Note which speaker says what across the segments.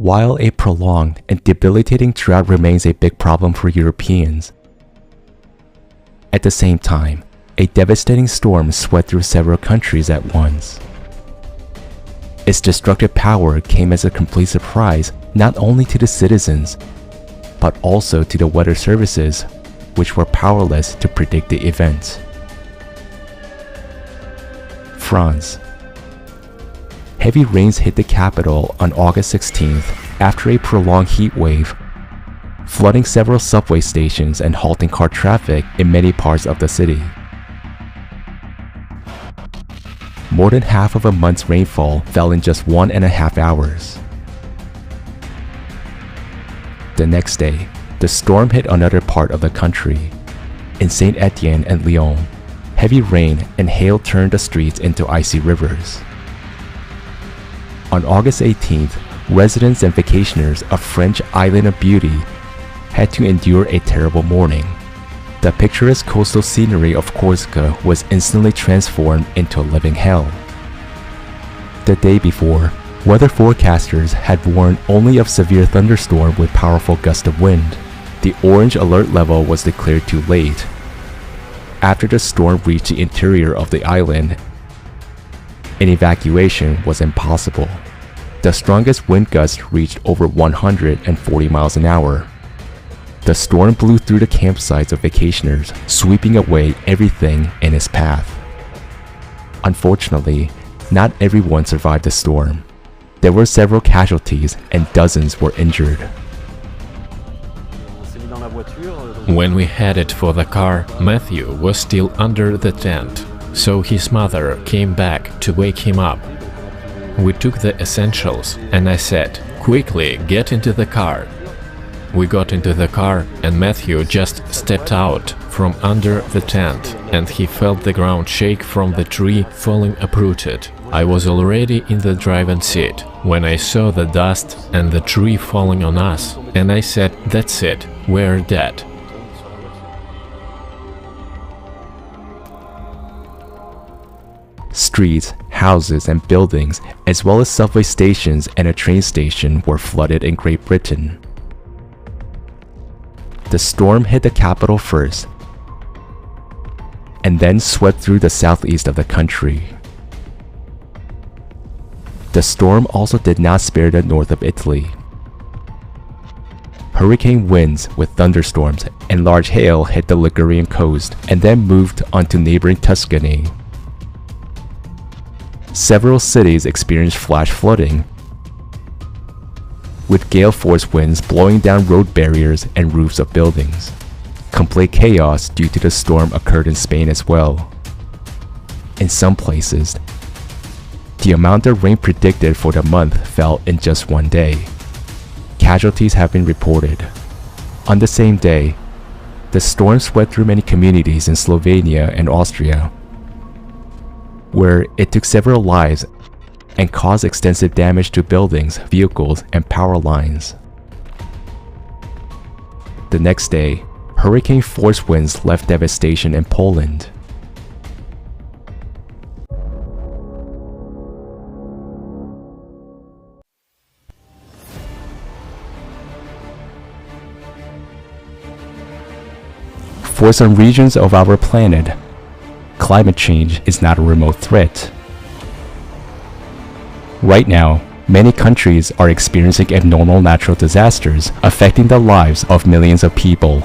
Speaker 1: While a prolonged and debilitating drought remains a big problem for Europeans, at the same time, a devastating storm swept through several countries at once. Its destructive power came as a complete surprise not only to the citizens, but also to the weather services, which were powerless to predict the event. France. Heavy rains hit the capital on August 16th after a prolonged heat wave, flooding several subway stations and halting car traffic in many parts of the city. More than half of a month's rainfall fell in just 1.5 hours. The next day, the storm hit another part of the country. In Saint Etienne and Lyon, heavy rain and hail turned the streets into icy rivers. On August 18th, residents and vacationers of French Island of Beauty had to endure a terrible morning. The picturesque coastal scenery of Corsica was instantly transformed into a living hell. The day before, weather forecasters had warned only of severe thunderstorm with powerful gusts of wind. The orange alert level was declared too late. After the storm reached the interior of the island, an evacuation was impossible. The strongest wind gusts reached over 140 miles an hour. The storm blew through the campsites of vacationers, sweeping away everything in its path. Unfortunately, not everyone survived the storm. There were several casualties and dozens were injured.
Speaker 2: When we headed for the car, Matthew was still under the tent, so his mother came back to wake him up. We took the essentials and I said, "Quickly, get into the car." We got into the car and Matthew just stepped out from under the tent and he felt the ground shake from the tree falling uprooted. I was already in the driving seat when I saw the dust and the tree falling on us, and I said, "That's it, we're dead."
Speaker 1: Streets, houses, and buildings, as well as subway stations and a train station, were flooded in Great Britain. The storm hit the capital first, and then swept through the southeast of the country. The storm also did not spare the north of Italy. Hurricane winds with thunderstorms and large hail hit the Ligurian coast and then moved onto neighboring Tuscany. Several cities experienced flash flooding, with gale force winds blowing down road barriers and roofs of buildings. Complete chaos due to the storm occurred in Spain as well. In some places, the amount of rain predicted for the month fell in just one day. Casualties have been reported. On the same day, the storm swept through many communities in Slovenia and Austria, where it took several lives and caused extensive damage to buildings, vehicles, and power lines. The next day, hurricane force winds left devastation in Poland. For some regions of our planet, climate change is not a remote threat. Right now, many countries are experiencing abnormal natural disasters affecting the lives of millions of people.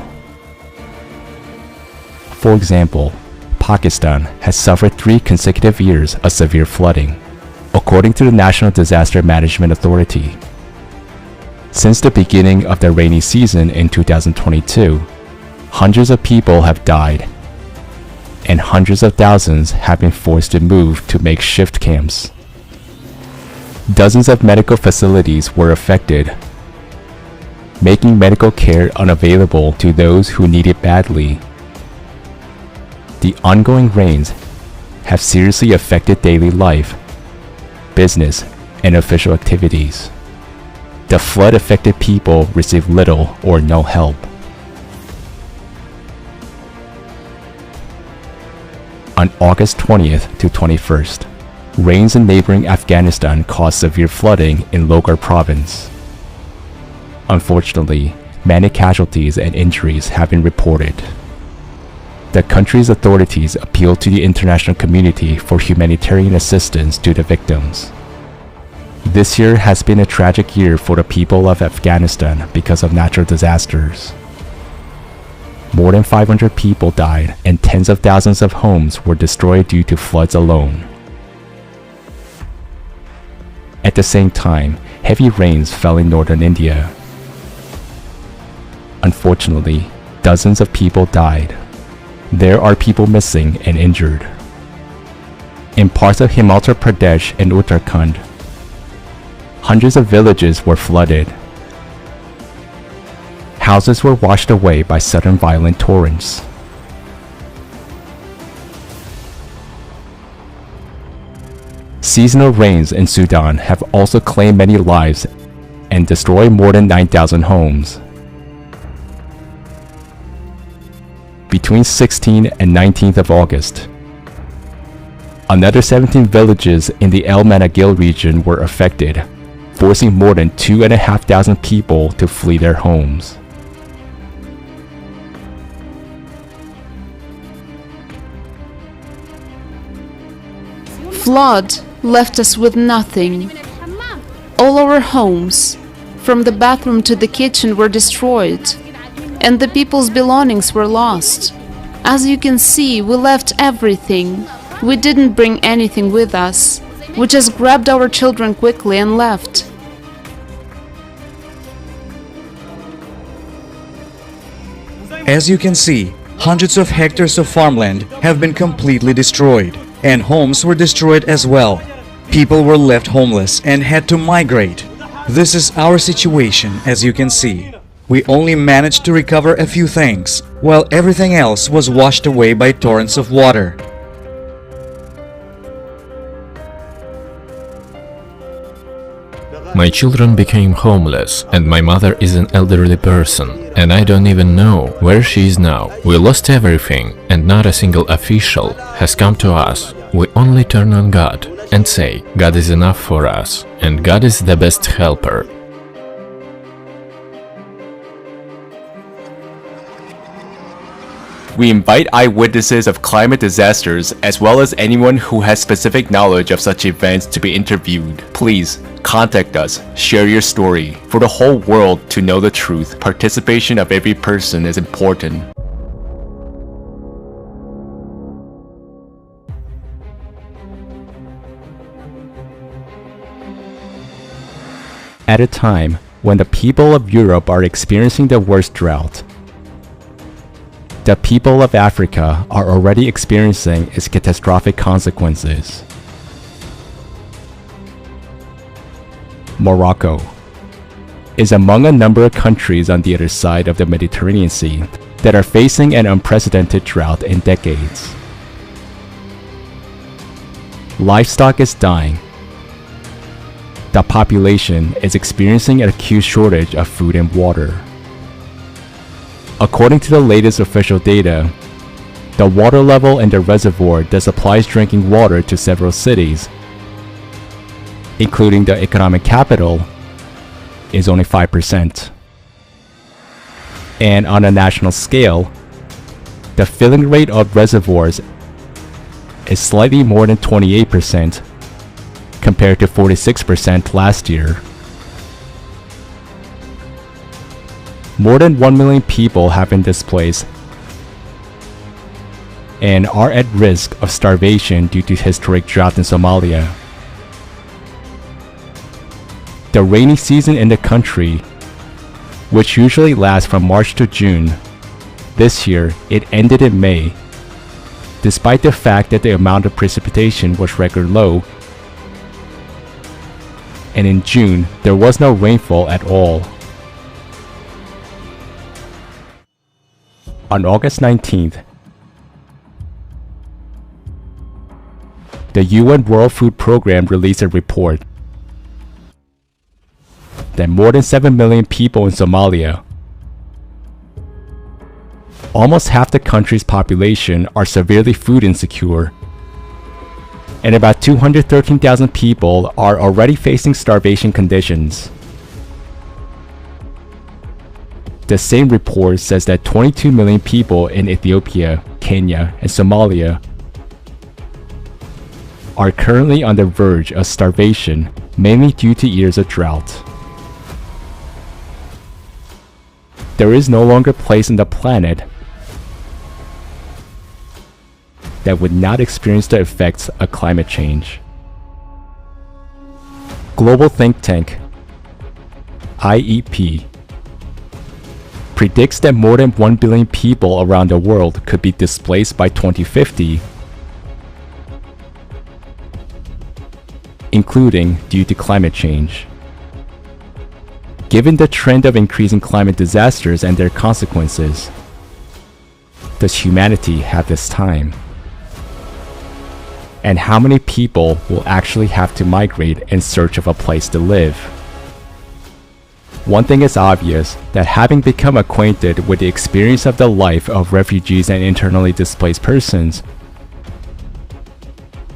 Speaker 1: For example, Pakistan has suffered 3 consecutive years of severe flooding, according to the National Disaster Management Authority. Since the beginning of the rainy season in 2022, hundreds of people have died, and hundreds of thousands have been forced to move to makeshift camps. Dozens of medical facilities were affected, making medical care unavailable to those who need it badly. The ongoing rains have seriously affected daily life, business, and official activities. The flood-affected people receive little or no help. On August 20th to 21st, rains in neighboring Afghanistan caused severe flooding in Logar province. Unfortunately, many casualties and injuries have been reported. The country's authorities appealed to the international community for humanitarian assistance to the victims. This year has been a tragic year for the people of Afghanistan because of natural disasters. More than 500 people died and tens of thousands of homes were destroyed due to floods alone. At the same time, heavy rains fell in northern India. Unfortunately, dozens of people died. There are people missing and injured. In parts of Himachal Pradesh and Uttarakhand, hundreds of villages were flooded. Houses were washed away by sudden violent torrents. Seasonal rains in Sudan have also claimed many lives and destroyed more than 9,000 homes. Between 16th and 19th of August, another 17 villages in the El Managil region were affected, forcing more than 2,500 people to flee their homes.
Speaker 3: Flood left us with nothing. All our homes, from the bathroom to the kitchen, were destroyed, and the people's belongings were lost. As you can see, we left everything. We didn't bring anything with us. We just grabbed our children quickly and left.
Speaker 4: As you can see, hundreds of hectares of farmland have been completely destroyed, and homes were destroyed as well. People were left homeless and had to migrate. This is our situation, as you can see. We only managed to recover a few things, while everything else was washed away by torrents of water.
Speaker 2: My children became homeless, and my mother is an elderly person, and I don't even know where she is now. We lost everything, and not a single official has come to us. We only turn on God and say, God is enough for us, and God is the best helper.
Speaker 1: We invite eyewitnesses of climate disasters as well as anyone who has specific knowledge of such events to be interviewed. Please contact us, share your story. For the whole world to know the truth, participation of every person is important. At a time when the people of Europe are experiencing the worst drought, the people of Africa are already experiencing its catastrophic consequences. Morocco is among a number of countries on the other side of the Mediterranean Sea that are facing an unprecedented drought in decades. Livestock is dying. The population is experiencing an acute shortage of food and water. According to the latest official data, the water level in the reservoir that supplies drinking water to several cities, including the economic capital, is only 5%. And on a national scale, the filling rate of reservoirs is slightly more than 28% compared to 46% last year. More than 1 million people have been displaced and are at risk of starvation due to historic drought in Somalia. The rainy season in the country, which usually lasts from March to June, this year it ended in May, despite the fact that the amount of precipitation was record low, and in June there was no rainfall at all. On August 19th, the UN World Food Programme released a report that more than 7 million people in Somalia, almost half the country's population, are severely food insecure, and about 213,000 people are already facing starvation conditions. The same report says that 22 million people in Ethiopia, Kenya, and Somalia are currently on the verge of starvation, mainly due to years of drought. There is no longer a place on the planet that would not experience the effects of climate change. Global think tank IEP predicts that more than 1 billion people around the world could be displaced by 2050, including due to climate change. Given the trend of increasing climate disasters and their consequences, does humanity have this time? And how many people will actually have to migrate in search of a place to live? One thing is obvious, that having become acquainted with the experience of the life of refugees and internally displaced persons,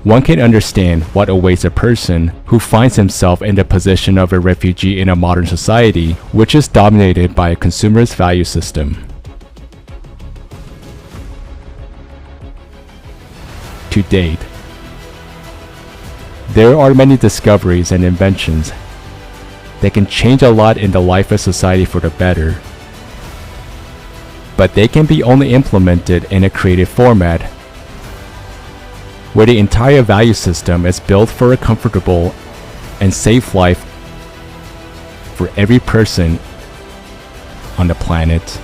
Speaker 1: one can understand what awaits a person who finds himself in the position of a refugee in a modern society which is dominated by a consumerist value system. To date, there are many discoveries and inventions that can change a lot in the life of society for the better, but they can be only implemented in a creative format where the entire value system is built for a comfortable and safe life for every person on the planet.